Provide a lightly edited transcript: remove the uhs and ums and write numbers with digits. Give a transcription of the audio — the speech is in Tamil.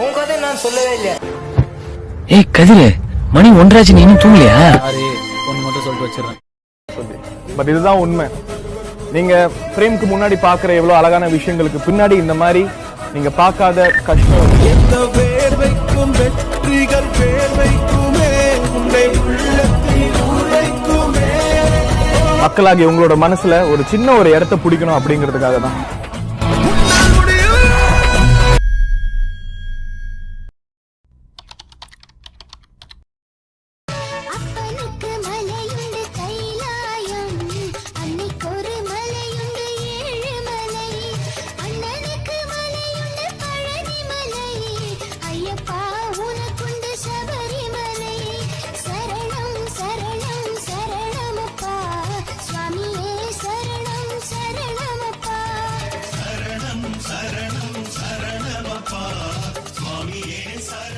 உன் கதை நான் சொல்லவே இல்லையா? ஏய் கதிரு, மணி 1 நீ இன்னும் தூங்கலையா? ஒன்னு மட்டும் சொல்லிட்டு வச்சிடறேன். பட் இதுதான் உண்மை. நீங்க பிரேம்க்கு முன்னாடி பாக்குற எவ்வளவு அழகான விஷயங்களுக்கு பின்னாடி இந்த மாதிரி நீங்க பார்க்காத கஷ்டம். மக்களாகி உங்களோட மனசுல ஒரு சின்ன ஒரு இடத்தை பிடிக்கணும் அப்படிங்கிறதுக்காக தான். சரணம் சரணமப்பா சுவாமியே சரணம்.